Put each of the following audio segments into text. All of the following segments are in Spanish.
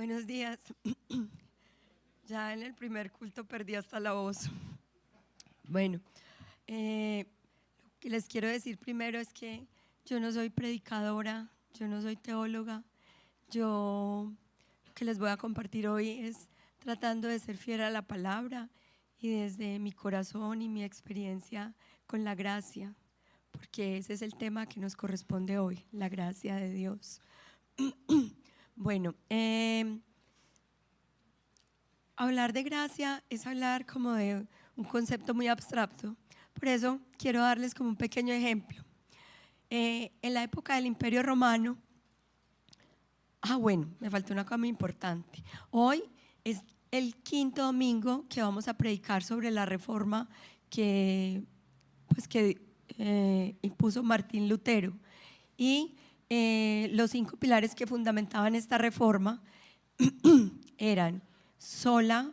Buenos días. Ya en el primer culto perdí hasta la voz. Bueno, lo que les quiero decir primero es que yo no soy predicadora, yo no soy teóloga. Lo que les voy a compartir hoy es tratando de ser fiel a la palabra y desde mi corazón y mi experiencia con la gracia, porque ese es el tema que nos corresponde hoy, la gracia de Dios. Bueno, hablar de gracia es hablar como de un concepto muy abstracto. Por eso quiero darles como un pequeño ejemplo. En la época del Imperio Romano, me faltó una cosa muy importante. Hoy es el quinto domingo que vamos a predicar sobre la reforma que impuso Martín Lutero. Y los 5 pilares que fundamentaban esta reforma eran sola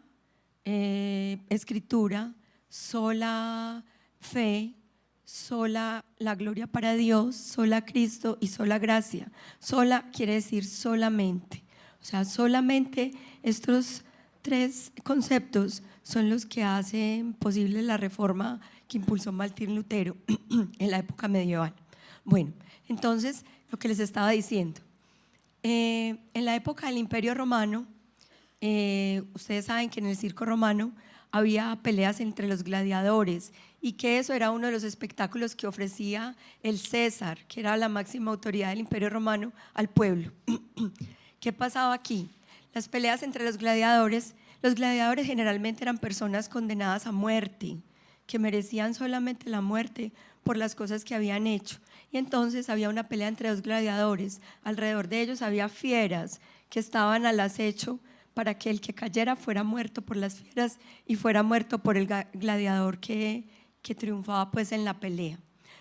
escritura, sola fe, sola la gloria para Dios, sola Cristo y sola gracia. Sola quiere decir solamente. O sea, solamente estos 3 conceptos son los que hacen posible la reforma que impulsó Martín Lutero en la época medieval. Bueno, entonces lo que les estaba diciendo, en la época del Imperio Romano, ustedes saben que en el circo romano había peleas entre los gladiadores y que eso era uno de los espectáculos que ofrecía el César, que era la máxima autoridad del Imperio Romano, al pueblo. ¿Qué pasaba aquí? Las peleas entre los gladiadores generalmente eran personas condenadas a muerte, que merecían solamente la muerte por las cosas que habían hecho. Y entonces había una pelea entre 2 gladiadores. Alrededor de ellos había fieras que estaban al acecho para que el que cayera fuera muerto por las fieras y fuera muerto por el gladiador que triunfaba pues en la pelea.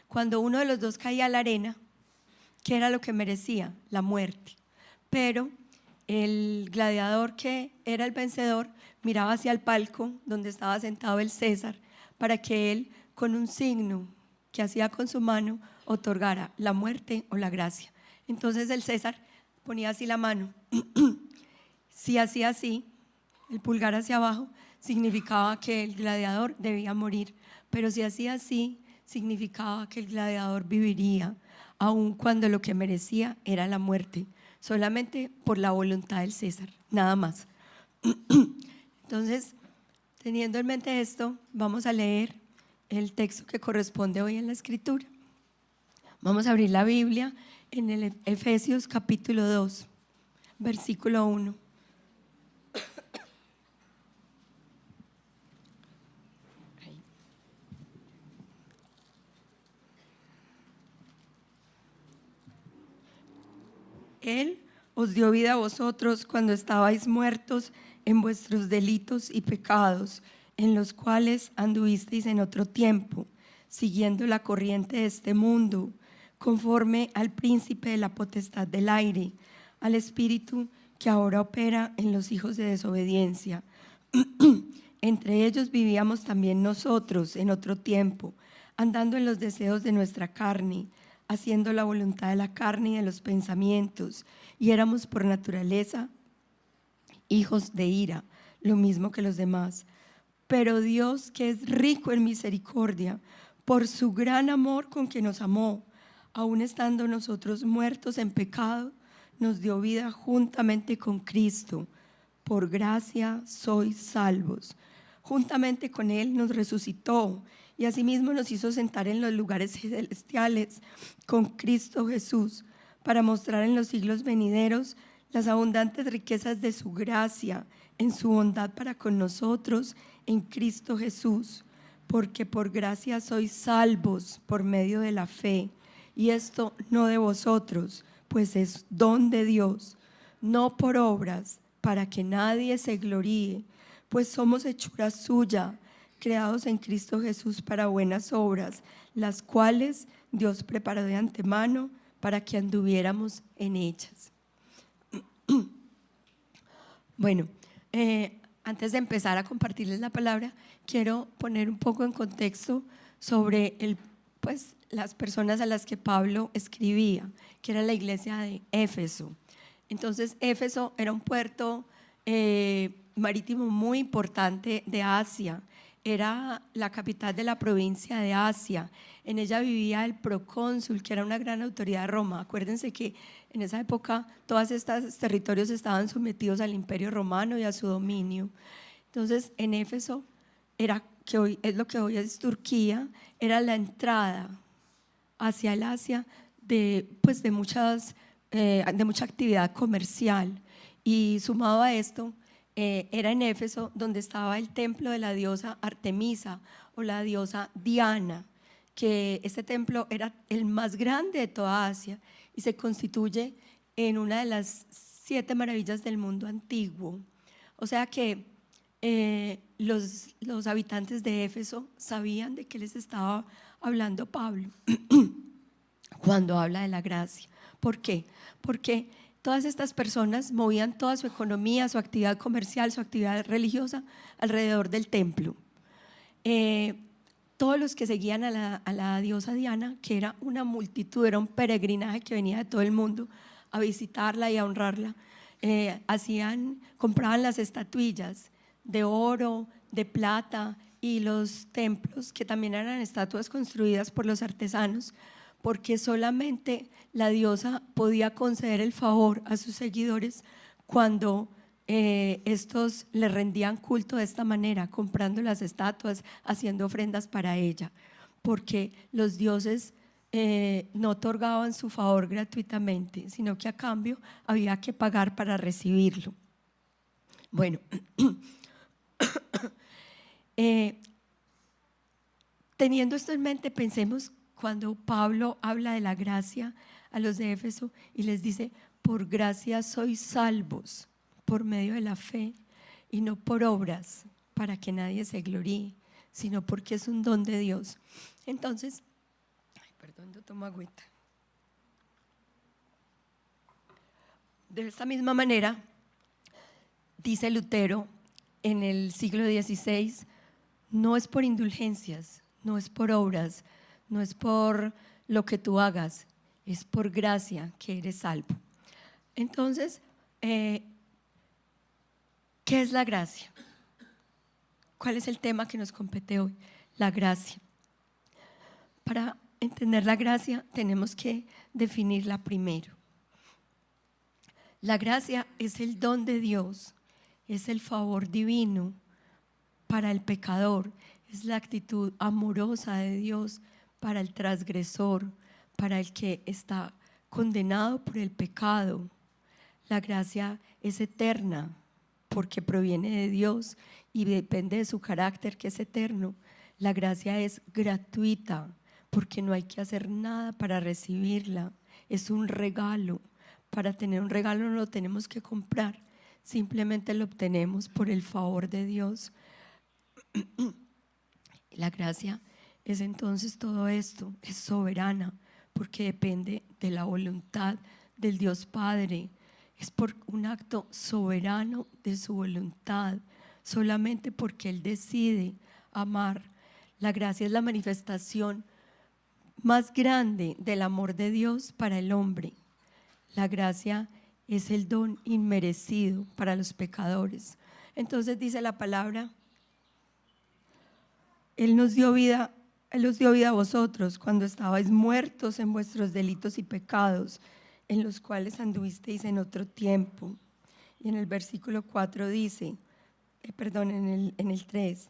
Cuando uno de los 2 caía a la arena, ¿qué era lo que merecía? La muerte. Pero el gladiador que era el vencedor miraba hacia el palco donde estaba sentado el César para que él, con un signo que hacía con su mano, otorgara la muerte o la gracia. Entonces el César ponía así la mano. Si hacía así, el pulgar hacia abajo, significaba que el gladiador debía morir, pero si hacía así, significaba que el gladiador viviría, aun cuando lo que merecía era la muerte, solamente por la voluntad del César, nada más. Entonces, teniendo en mente esto, vamos a leer el texto que corresponde hoy en la Escritura. Vamos a abrir la Biblia en el Efesios capítulo 2, versículo 1. Él os dio vida a vosotros cuando estabais muertos en vuestros delitos y pecados, en los cuales anduvisteis en otro tiempo, siguiendo la corriente de este mundo, conforme al príncipe de la potestad del aire, al espíritu que ahora opera en los hijos de desobediencia. Entre ellos vivíamos también nosotros en otro tiempo, andando en los deseos de nuestra carne, haciendo la voluntad de la carne y de los pensamientos, y éramos por naturaleza hijos de ira, lo mismo que los demás. Pero Dios, que es rico en misericordia, por su gran amor con que nos amó, aun estando nosotros muertos en pecado, nos dio vida juntamente con Cristo. Por gracia sois salvos. Juntamente con Él nos resucitó y asimismo nos hizo sentar en los lugares celestiales con Cristo Jesús, para mostrar en los siglos venideros las abundantes riquezas de su gracia en su bondad para con nosotros en Cristo Jesús. Porque por gracia sois salvos por medio de la fe, y esto no de vosotros, pues es don de Dios, no por obras, para que nadie se gloríe, pues somos hechura suya, creados en Cristo Jesús para buenas obras, las cuales Dios preparó de antemano para que anduviéramos en ellas. Bueno, antes de empezar a compartirles la palabra, quiero poner un poco en contexto sobre las personas a las que Pablo escribía, que era la iglesia de Éfeso. Entonces Éfeso era un puerto marítimo muy importante de Asia, era la capital de la provincia de Asia. En ella vivía el procónsul, que era una gran autoridad de Roma. Acuérdense que en esa época todos estos territorios estaban sometidos al imperio romano y a su dominio. Entonces en Éfeso, era, que hoy es lo que hoy es Turquía, era la entrada hacia el Asia pues de mucha actividad comercial. Y sumado a esto, era en Éfeso donde estaba el templo de la diosa Artemisa o la diosa Diana, que este templo era el más grande de toda Asia y se constituye en una de las 7 maravillas del mundo antiguo. O sea que los habitantes de Éfeso sabían de qué les estaba hablando Pablo cuando habla de la gracia. ¿Por qué? Porque todas estas personas movían toda su economía, su actividad comercial, su actividad religiosa alrededor del templo. Todos los que seguían a la diosa Diana, que era una multitud, era un peregrinaje que venía de todo el mundo a visitarla y a honrarla, compraban las estatuillas de oro, de plata y los templos, que también eran estatuas construidas por los artesanos, porque solamente la diosa podía conceder el favor a sus seguidores cuando estos le rendían culto de esta manera, comprando las estatuas, haciendo ofrendas para ella, porque los dioses no otorgaban su favor gratuitamente, sino que a cambio había que pagar para recibirlo. Bueno, teniendo esto en mente, pensemos cuando Pablo habla de la gracia a los de Éfeso y les dice: por gracia sois salvos por medio de la fe y no por obras, para que nadie se gloríe, sino porque es un don de Dios. Entonces, perdón, yo tomo agüita. De esta misma manera, dice Lutero en el siglo XVI, no es por indulgencias, no es por obras, no es por lo que tú hagas, es por gracia que eres salvo. Entonces, ¿qué es la gracia? ¿Cuál es el tema que nos compete hoy? La gracia. Para entender la gracia tenemos que definirla primero. La gracia es el don de Dios, es el favor divino para el pecador, es la actitud amorosa de Dios para el transgresor, para el que está condenado por el pecado. La gracia es eterna porque proviene de Dios y depende de su carácter, que es eterno. La gracia es gratuita porque no hay que hacer nada para recibirla, es un regalo. Para tener un regalo no lo tenemos que comprar, simplemente lo obtenemos por el favor de Dios. La gracia es entonces todo esto, es soberana porque depende de la voluntad del Dios Padre, es por un acto soberano de su voluntad, solamente porque Él decide amar. La gracia es la manifestación más grande del amor de Dios para el hombre. La gracia es el don inmerecido para los pecadores. Entonces dice la palabra: Él os dio vida a vosotros cuando estabais muertos en vuestros delitos y pecados, en los cuales anduvisteis en otro tiempo. Y en el versículo 4 dice, en el 3,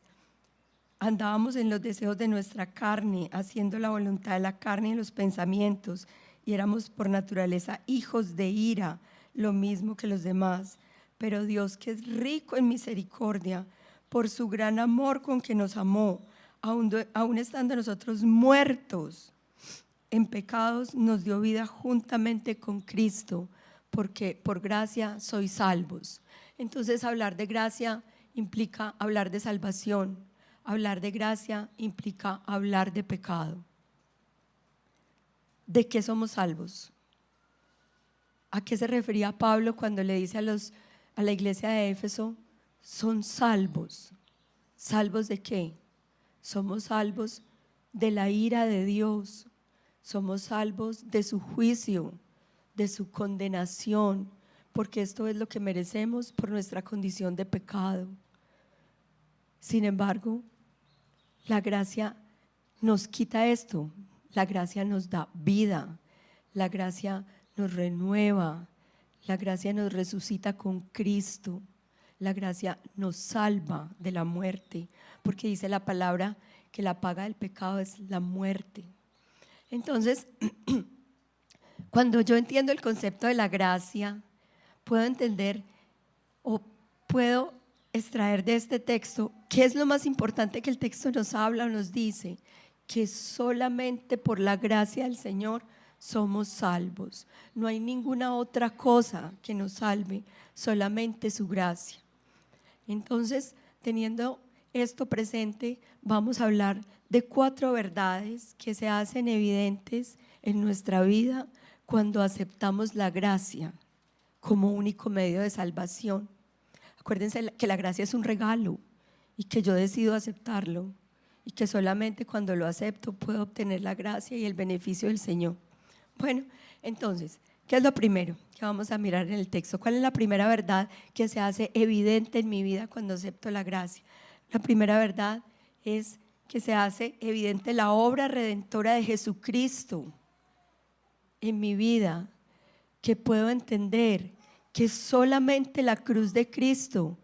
andábamos en los deseos de nuestra carne, haciendo la voluntad de la carne y los pensamientos, y éramos por naturaleza hijos de ira, lo mismo que los demás. Pero Dios, que es rico en misericordia, por su gran amor con que nos amó, aún estando nosotros muertos en pecados, nos dio vida juntamente con Cristo, porque por gracia sois salvos. Entonces, hablar de gracia implica hablar de salvación, hablar de gracia implica hablar de pecado. ¿De qué somos salvos? ¿A qué se refería Pablo cuando le dice a la iglesia de Éfeso: son salvos? ¿Salvos de qué? Somos salvos de la ira de Dios, somos salvos de su juicio, de su condenación, porque esto es lo que merecemos por nuestra condición de pecado. Sin embargo, la gracia nos quita esto, la gracia nos da vida, la gracia nos renueva, la gracia nos resucita con Cristo, la gracia nos salva de la muerte, porque dice la palabra que la paga del pecado es la muerte. Entonces, cuando yo entiendo el concepto de la gracia, puedo entender o puedo extraer de este texto qué es lo más importante que el texto nos habla o nos dice: que solamente por la gracia del Señor somos salvos. No hay ninguna otra cosa que nos salve, solamente su gracia. Entonces, teniendo esto presente, vamos a hablar de 4 verdades que se hacen evidentes en nuestra vida cuando aceptamos la gracia como único medio de salvación. Acuérdense que la gracia es un regalo y que yo decido aceptarlo, y que solamente cuando lo acepto puedo obtener la gracia y el beneficio del Señor. Bueno, entonces, ¿qué es lo primero que vamos a mirar en el texto? ¿Cuál es la primera verdad que se hace evidente en mi vida cuando acepto la gracia? La primera verdad es que se hace evidente la obra redentora de Jesucristo en mi vida, que puedo entender que solamente la cruz de Cristo,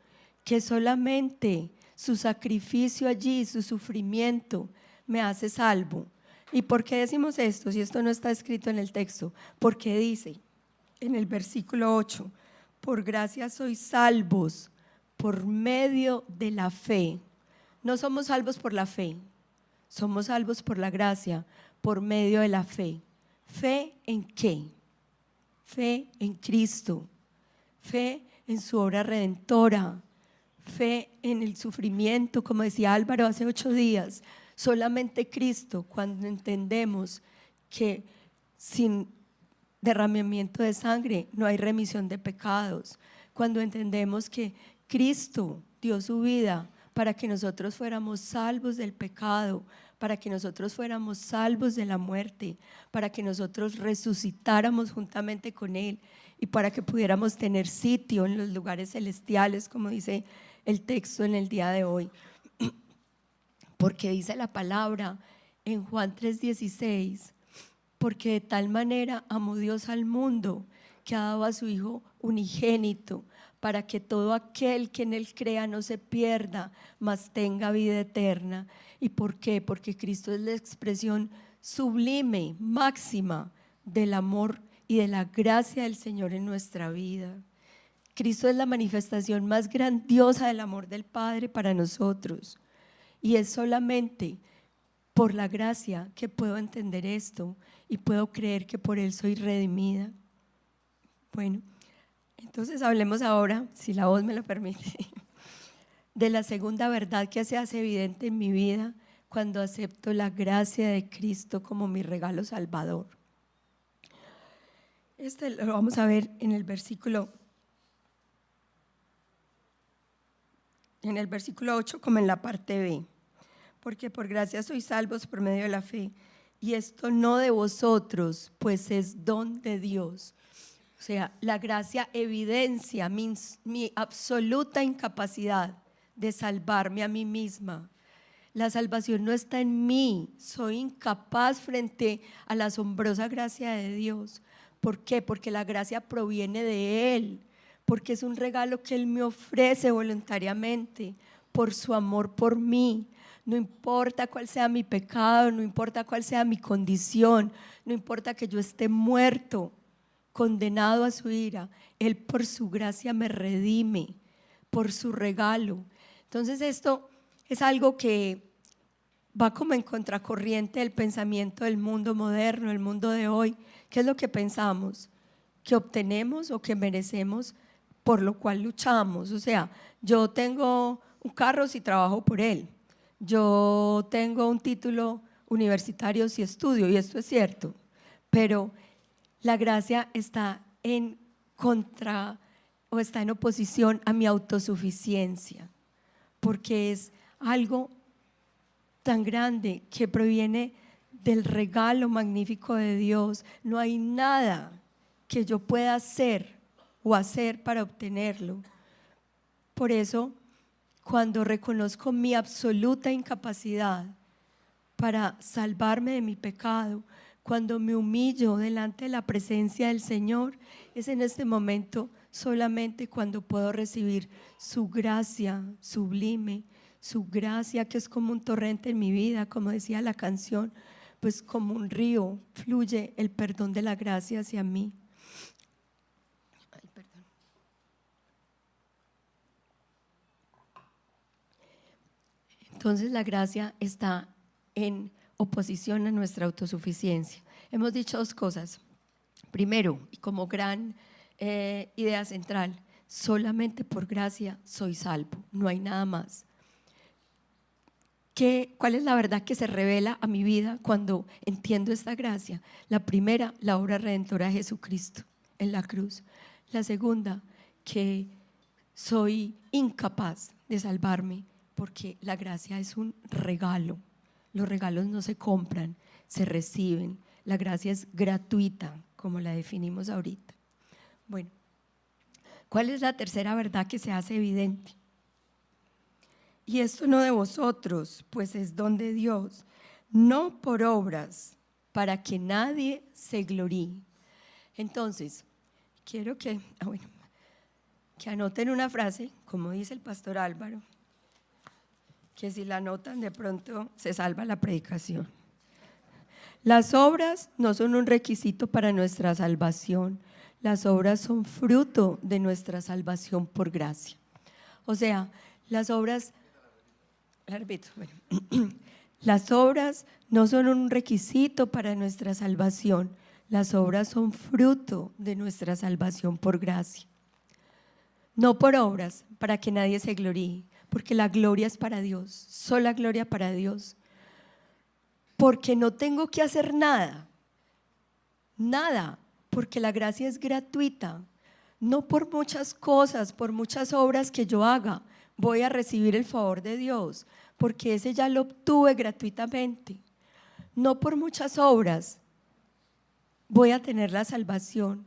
que solamente su sacrificio allí, su sufrimiento me hace salvo. ¿Y por qué decimos esto si esto no está escrito en el texto? Porque dice en el versículo 8: por gracia sois salvos por medio de la fe. No somos salvos por la fe, somos salvos por la gracia, por medio de la fe. ¿Fe en qué? Fe en Cristo, fe en su obra redentora, fe en el sufrimiento, como decía Álvaro hace 8 días. Solamente Cristo, cuando entendemos que sin derramamiento de sangre no hay remisión de pecados, cuando entendemos que Cristo dio su vida para que nosotros fuéramos salvos del pecado, para que nosotros fuéramos salvos de la muerte, para que nosotros resucitáramos juntamente con Él y para que pudiéramos tener sitio en los lugares celestiales, como dice el texto en el día de hoy. Porque dice la palabra en Juan 3:16: porque de tal manera amó Dios al mundo que ha dado a su Hijo unigénito, para que todo aquel que en Él crea no se pierda, mas tenga vida eterna. ¿Y por qué? Porque Cristo es la expresión sublime, máxima del amor y de la gracia del Señor en nuestra vida. Cristo es la manifestación más grandiosa del amor del Padre para nosotros, y es solamente por la gracia que puedo entender esto y puedo creer que por Él soy redimida. Bueno, entonces hablemos ahora, si la voz me lo permite, de la segunda verdad que se hace evidente en mi vida cuando acepto la gracia de Cristo como mi regalo salvador. Este lo vamos a ver en el versículo 8, como en la parte B. Porque por gracia sois salvos por medio de la fe, y esto no de vosotros, pues es don de Dios. O sea, la gracia evidencia mi absoluta incapacidad de salvarme a mí misma. La salvación no está en mí, soy incapaz frente a la asombrosa gracia de Dios. ¿Por qué? Porque la gracia proviene de Él, porque es un regalo que Él me ofrece voluntariamente por su amor por mí. No importa cuál sea mi pecado, no importa cuál sea mi condición, no importa que yo esté muerto, condenado a su ira, Él por su gracia me redime, por su regalo. Entonces esto es algo que va como en contracorriente del pensamiento del mundo moderno, el mundo de hoy. ¿Qué es lo que pensamos? Que obtenemos o que merecemos por lo cual luchamos. O sea, yo tengo un carro si trabajo por él, yo tengo un título universitario si estudio, y esto es cierto, pero la gracia está en contra o está en oposición a mi autosuficiencia, porque es algo tan grande que proviene del regalo magnífico de Dios. No hay nada que yo pueda hacer o hacer para obtenerlo. Por eso, cuando reconozco mi absoluta incapacidad para salvarme de mi pecado, cuando me humillo delante de la presencia del Señor, es en este momento solamente cuando puedo recibir su gracia sublime, su gracia que es como un torrente en mi vida, como decía la canción, pues como un río fluye el perdón de la gracia hacia mí. Ay, perdón. Entonces la gracia está en oposición a nuestra autosuficiencia. Hemos dicho dos cosas. Primero, y como gran idea central, solamente por gracia soy salvo, no hay nada más. ¿Cuál es la verdad que se revela a mi vida cuando entiendo esta gracia? La primera, la obra redentora de Jesucristo en la cruz. La segunda, que soy incapaz de salvarme porque la gracia es un regalo. Los regalos no se compran, se reciben. La gracia es gratuita, como la definimos ahorita. Bueno, ¿cuál es la tercera verdad que se hace evidente? Y esto no de vosotros, pues es don de Dios, no por obras, para que nadie se gloríe. Entonces, quiero que anoten una frase, como dice el pastor Álvaro, que si la anotan de pronto se salva la predicación. Las obras no son un requisito para nuestra salvación, las obras son fruto de nuestra salvación por gracia. O sea, las obras no son un requisito para nuestra salvación, las obras son fruto de nuestra salvación por gracia. No por obras, para que nadie se gloríe, porque la gloria es para Dios, sola gloria para Dios. Porque no tengo que hacer nada, porque la gracia es gratuita. No por muchas cosas, por muchas obras que yo haga, voy a recibir el favor de Dios, porque ese ya lo obtuve gratuitamente. No por muchas obras voy a tener la salvación.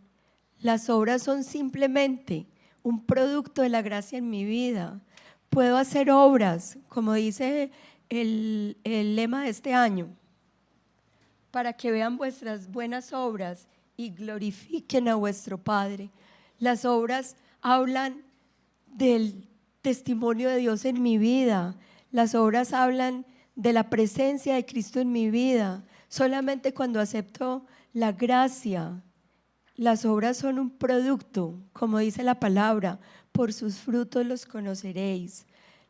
Las obras son simplemente un producto de la gracia en mi vida. Puedo hacer obras, como dice el lema de este año, para que vean vuestras buenas obras y glorifiquen a vuestro Padre. Las obras hablan del testimonio de Dios en mi vida. Las obras hablan de la presencia de Cristo en mi vida. Solamente cuando acepto la gracia, las obras son un producto, como dice la palabra, por sus frutos los conoceréis.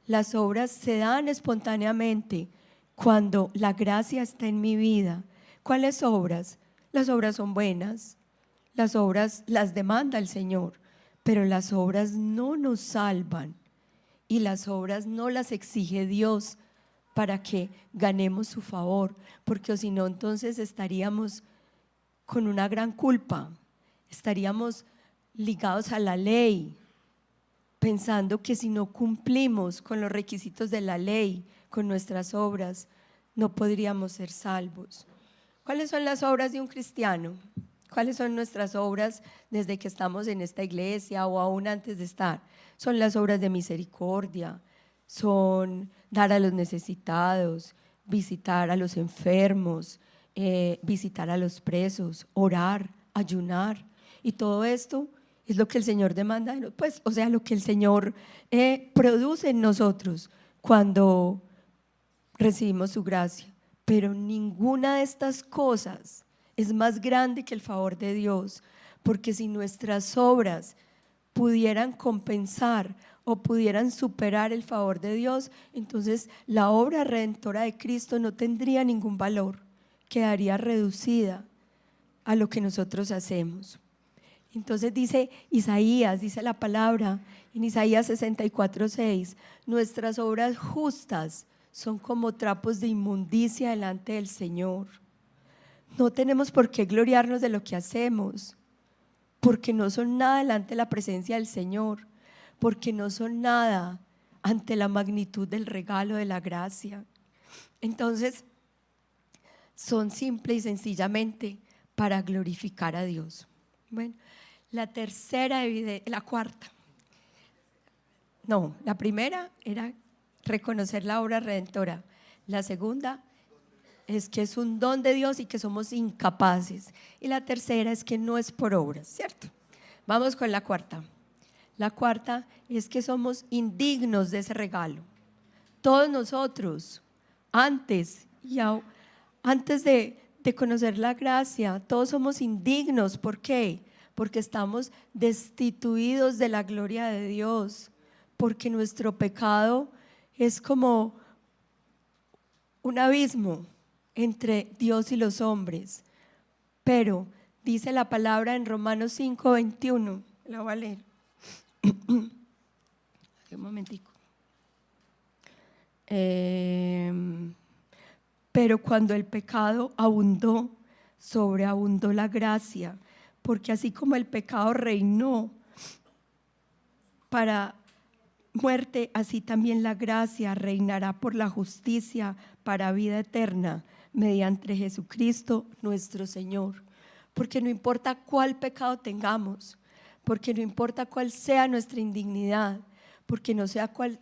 Las obras se dan espontáneamente cuando la gracia está en mi vida. ¿Cuáles obras? Las obras son buenas, las obras las demanda el Señor, pero las obras no nos salvan y las obras no las exige Dios para que ganemos su favor, porque si no entonces estaríamos con una gran culpa, estaríamos ligados a la ley, pensando que si no cumplimos con los requisitos de la ley, con nuestras obras, no podríamos ser salvos. ¿Cuáles son las obras de un cristiano? ¿Cuáles son nuestras obras desde que estamos en esta iglesia o aún antes de estar? Son las obras de misericordia, son dar a los necesitados, visitar a los enfermos, visitar a los presos, orar, ayunar. Y todo esto es lo que el Señor demanda, pues, o sea, lo que el Señor produce en nosotros cuando recibimos su gracia. Pero ninguna de estas cosas es más grande que el favor de Dios, porque si nuestras obras pudieran compensar o pudieran superar el favor de Dios, entonces la obra redentora de Cristo no tendría ningún valor, quedaría reducida a lo que nosotros hacemos. Entonces dice Isaías, dice la palabra en Isaías 64:6, nuestras obras justas son como trapos de inmundicia delante del Señor. No tenemos por qué gloriarnos de lo que hacemos, porque no son nada delante de la presencia del Señor, porque no son nada ante la magnitud del regalo de la gracia. Entonces, son simple y sencillamente para glorificar a Dios. Bueno, La tercera, la cuarta. No, la primera era reconocer la obra redentora. La segunda es que es un don de Dios y que somos incapaces. Y la tercera es que no es por obras, ¿cierto? Vamos con la cuarta. La cuarta es que somos indignos de ese regalo. Todos nosotros, antes de conocer la gracia, todos somos indignos. ¿Por qué? Porque estamos destituidos de la gloria de Dios, porque nuestro pecado es como un abismo entre Dios y los hombres. Pero dice la palabra en Romanos 5:21, la voy a leer. Un momentico. Pero cuando el pecado abundó, sobreabundó la gracia, porque así como el pecado reinó para muerte, así también la gracia reinará por la justicia para vida eterna, mediante Jesucristo nuestro Señor. Porque no importa cuál pecado tengamos, porque no importa cuál sea nuestra indignidad, porque no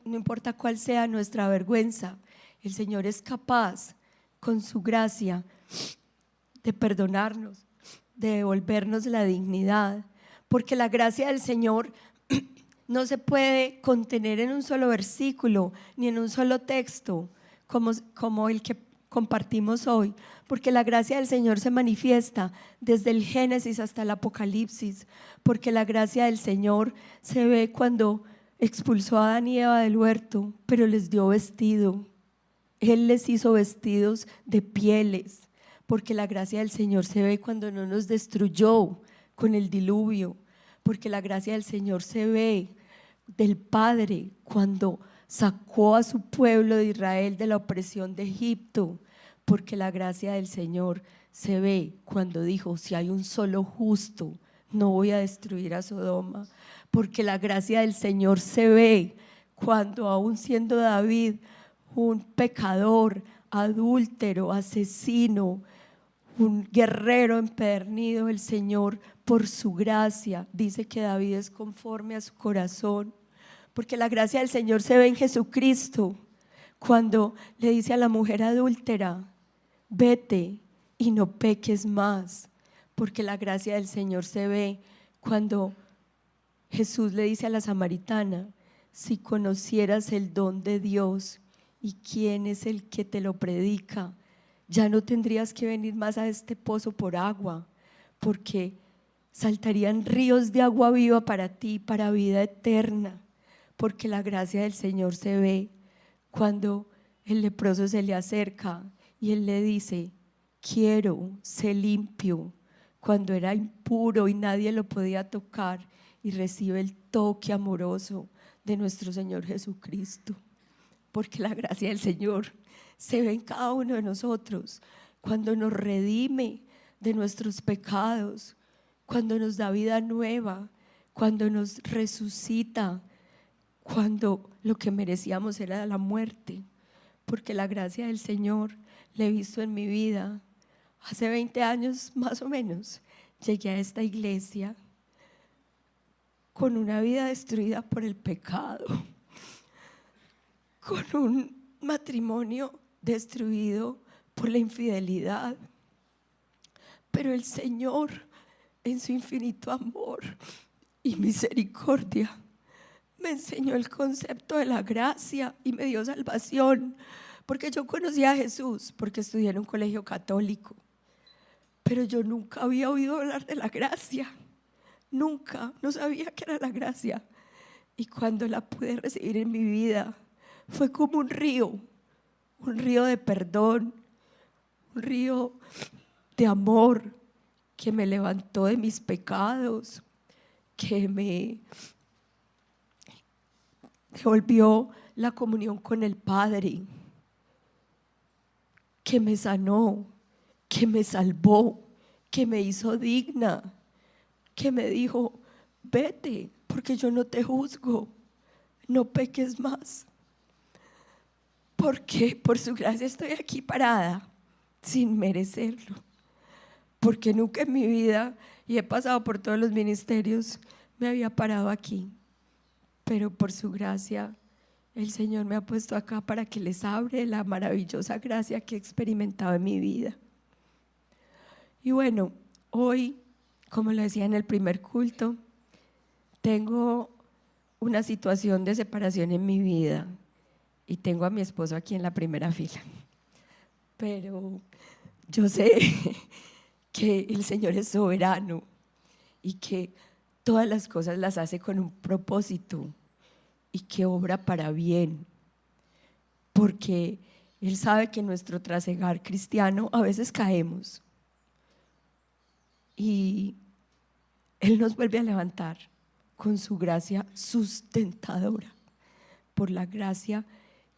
importa cuál sea nuestra vergüenza, el Señor es capaz, con su gracia, de perdonarnos, de devolvernos la dignidad, porque la gracia del Señor no se puede contener en un solo versículo, ni en un solo texto, como el que compartimos hoy, porque la gracia del Señor se manifiesta desde el Génesis hasta el Apocalipsis, porque la gracia del Señor se ve cuando expulsó a Adán y Eva del huerto, pero les dio vestido. Él les hizo vestidos de pieles, porque la gracia del Señor se ve cuando no nos destruyó con el diluvio, porque la gracia del Señor se ve del Padre cuando sacó a su pueblo de Israel de la opresión de Egipto, porque la gracia del Señor se ve cuando dijo: si hay un solo justo, no voy a destruir a Sodoma, porque la gracia del Señor se ve cuando, aún siendo David un pecador, adúltero, asesino, un guerrero empedernido, el Señor, por su gracia, dice que David es conforme a su corazón, porque la gracia del Señor se ve en Jesucristo, cuando le dice a la mujer adúltera: vete y no peques más, porque la gracia del Señor se ve cuando Jesús le dice a la samaritana: si conocieras el don de Dios y quién es el que te lo predica, ya no tendrías que venir más a este pozo por agua, porque saltarían ríos de agua viva para ti, para vida eterna. Porque la gracia del Señor se ve cuando el leproso se le acerca y él le dice: quiero, sé limpio, cuando era impuro y nadie lo podía tocar, y recibe el toque amoroso de nuestro Señor Jesucristo. Porque la gracia del Señor se ve en cada uno de nosotros, cuando nos redime de nuestros pecados, cuando nos da vida nueva, cuando nos resucita, cuando lo que merecíamos era la muerte. Porque la gracia del Señor la he visto en mi vida. Hace 20 años más o menos llegué a esta iglesia con una vida destruida por el pecado, con un matrimonio destruido por la infidelidad, pero el Señor, en su infinito amor y misericordia, me enseñó el concepto de la gracia y me dio salvación, porque yo conocí a Jesús porque estudié en un colegio católico, pero yo nunca había oído hablar de la gracia, nunca, no sabía qué era la gracia, y cuando la pude recibir en mi vida fue como un río de perdón, un río de amor que me levantó de mis pecados, que me devolvió la comunión con el Padre, que me sanó, que me salvó, que me hizo digna, que me dijo: vete, porque yo no te juzgo, no peques más, porque por su gracia estoy aquí parada sin merecerlo, porque nunca en mi vida y he pasado por todos los ministerios, me había parado aquí, pero por su gracia el Señor me ha puesto acá para que les hable la maravillosa gracia que he experimentado en mi vida. Y bueno, hoy, como lo decía en el primer culto, tengo una situación de separación en mi vida y tengo a mi esposo aquí en la primera fila, pero yo sé que el Señor es soberano y que todas las cosas las hace con un propósito y que obra para bien, porque Él sabe que en nuestro trasegar cristiano a veces caemos y Él nos vuelve a levantar con su gracia sustentadora, por la gracia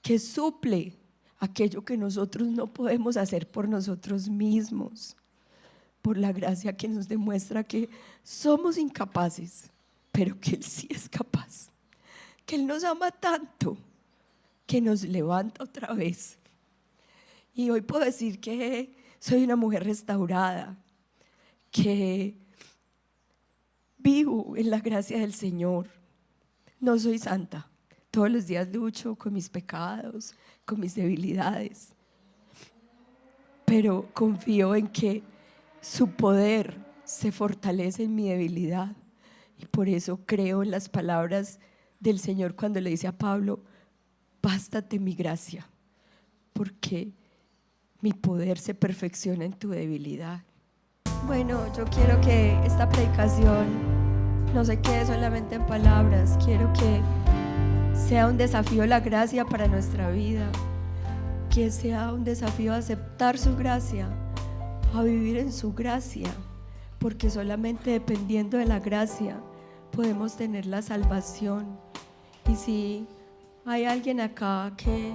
que suple aquello que nosotros no podemos hacer por nosotros mismos, por la gracia que nos demuestra que somos incapaces, pero que Él sí es capaz, que Él nos ama tanto, que nos levanta otra vez. Y hoy puedo decir que soy una mujer restaurada, que vivo en la gracia del Señor. No soy santa, todos los días lucho con mis pecados, con mis debilidades, pero confío en que su poder se fortalece en mi debilidad, y por eso creo en las palabras del Señor cuando le dice a Pablo: bástate mi gracia, porque mi poder se perfecciona en tu debilidad. Bueno, yo quiero que esta predicación no se quede solamente en palabras, quiero que sea un desafío la gracia para nuestra vida, que sea un desafío a aceptar su gracia, a vivir en su gracia, porque solamente dependiendo de la gracia podemos tener la salvación. Y si hay alguien acá que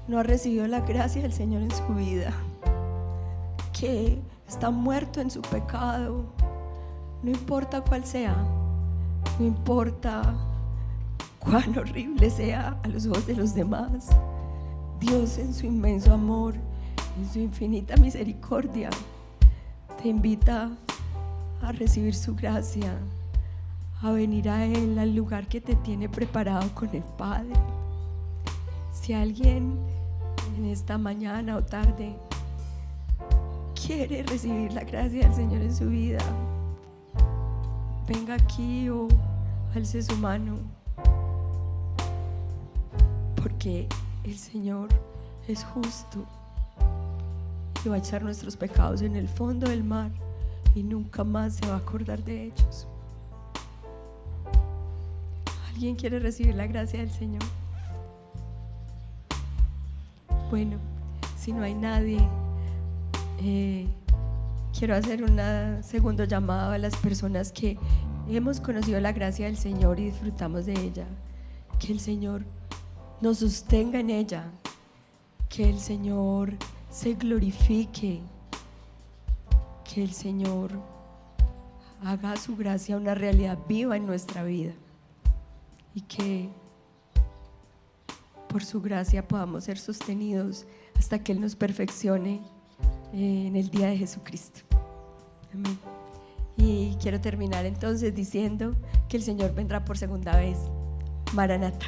no ha recibido la gracia del Señor en su vida, que está muerto en su pecado, no importa cuál sea, no importa cuán horrible sea a los ojos de los demás, Dios en su inmenso amor, en su infinita misericordia, te invita a recibir su gracia, a venir a Él, al lugar que te tiene preparado con el Padre. Si alguien en esta mañana o tarde quiere recibir la gracia del Señor en su vida, venga aquí o alce su mano, porque el Señor es justo y va a echar nuestros pecados en el fondo del mar y nunca más se va a acordar de ellos. ¿Alguien quiere recibir la gracia del Señor? Bueno, si no hay nadie, quiero hacer un segundo llamado a las personas que hemos conocido la gracia del Señor y disfrutamos de ella. Que el Señor nos sostenga en ella, que el Señor se glorifique, que el Señor haga su gracia una realidad viva en nuestra vida y que por su gracia podamos ser sostenidos hasta que Él nos perfeccione en el día de Jesucristo. Amén. Y quiero terminar entonces diciendo que el Señor vendrá por segunda vez. Maranata.